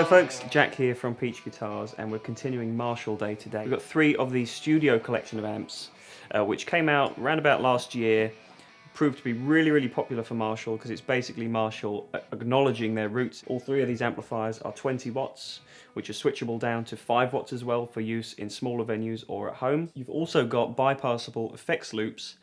folks, Jack here from Peach Guitars, and we're continuing Marshall Day today. We've got 3 of the studio collection of amps, which came out around about last year, proved to be really popular for Marshall because it's basically Marshall acknowledging their roots. All 3 of these amplifiers are 20 watts, which are switchable down to 5 watts as well for use in smaller venues or at home. You've also got bypassable effects loops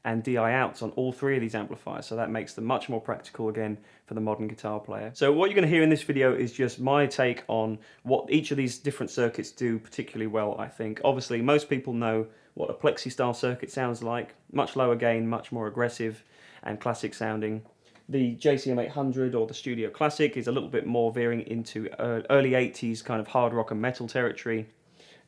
and DI outs on all 3 of these amplifiers, so that makes them much more practical again for the modern guitar player. So what you're going to hear in this video is just my take on what each of these different circuits do particularly well, I think. Obviously, most people know what a plexi style circuit sounds like, much lower gain, much more aggressive and classic sounding. The JCM 800 or the Studio Classic is a little bit more veering into early 80s kind of hard rock and metal territory.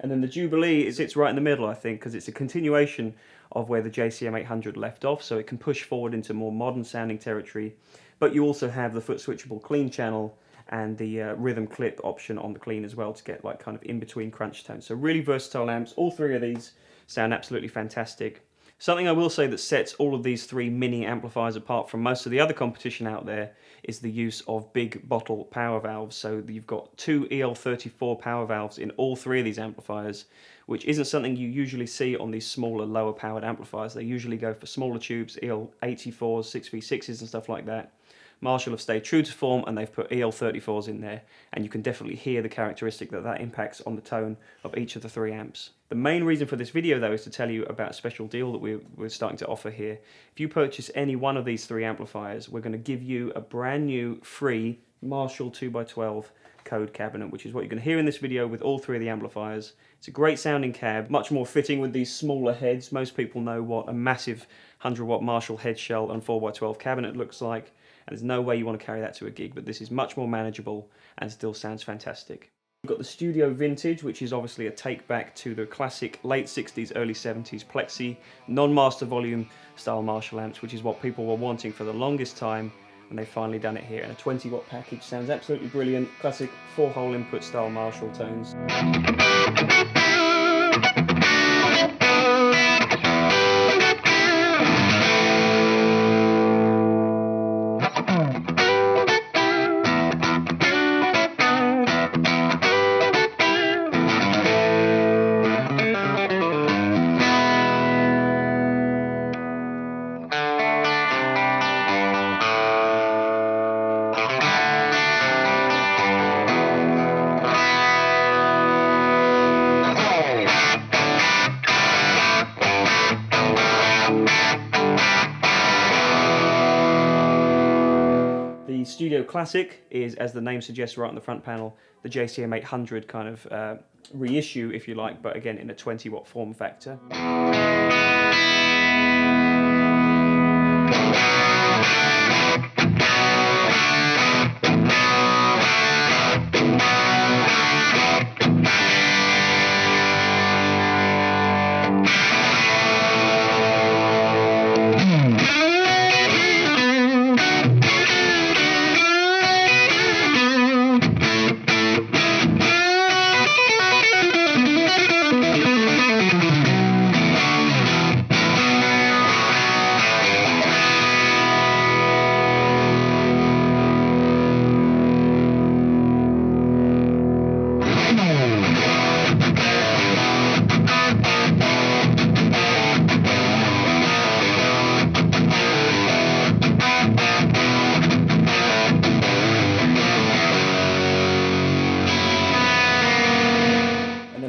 And then the Jubilee sits right in the middle, I think, because it's a continuation of where the JCM 800 left off, so it can push forward into more modern sounding territory. But you also have the foot switchable clean channel and the rhythm clip option on the clean as well to get like kind of in between crunch tones. So really versatile amps. All 3 of these sound absolutely fantastic. Something I will say that sets all of these 3 mini amplifiers apart from most of the other competition out there is the use of big bottle power valves. So you've got 2 EL34 power valves in all 3 of these amplifiers, which isn't something you usually see on these smaller, lower powered amplifiers. They usually go for smaller tubes, EL84s, 6v6s and stuff like that. Marshall have stayed true to form and they've put EL34s in there, and you can definitely hear the characteristic that impacts on the tone of each of the 3 amps. The main reason for this video though is to tell you about a special deal that we're starting to offer here. If you purchase any one of these 3 amplifiers, we're going to give you a brand new free Marshall 2x12 code cabinet, which is what you're going to hear in this video with all 3 of the amplifiers. It's a great sounding cab, much more fitting with these smaller heads. Most people know what a massive 100 watt Marshall head shell and 4x12 cabinet looks like. And there's no way you want to carry that to a gig, but this is much more manageable and still sounds fantastic. We've got the Studio Vintage, which is obviously a take back to the classic late 60s, early 70s plexi, non-master volume style Marshall amps, which is what people were wanting for the longest time, and they've finally done it here. And a 20 watt package sounds absolutely brilliant, classic 4-hole input style Marshall tones. The Studio Classic is, as the name suggests right on the front panel, the JCM 800 kind of reissue, if you like, but again in a 20 watt form factor.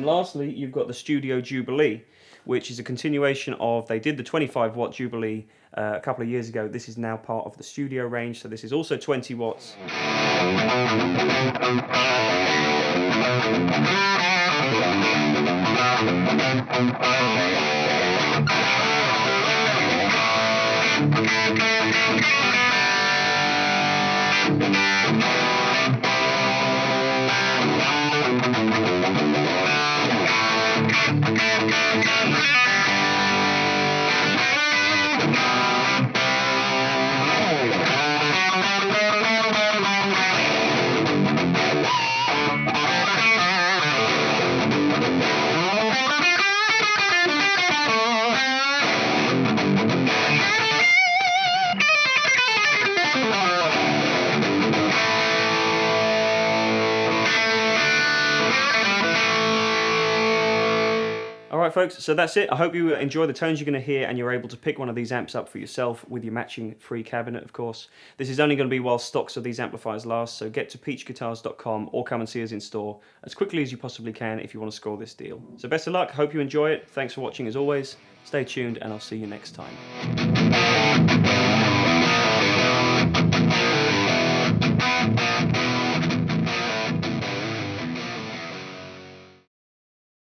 Lastly, you've got the Studio Jubilee, which is a continuation of, they did the 25 watt Jubilee a couple of years ago. This is now part of the Studio range, so this is also 20 watts. Alright folks, so that's it. I hope you enjoy the tones you're going to hear and you're able to pick one of these amps up for yourself with your matching free cabinet, of course. This is only going to be while stocks of these amplifiers last, so get to peachguitars.com or come and see us in store as quickly as you possibly can if you want to score this deal. So best of luck, hope you enjoy it. Thanks for watching as always. Stay tuned and I'll see you next time.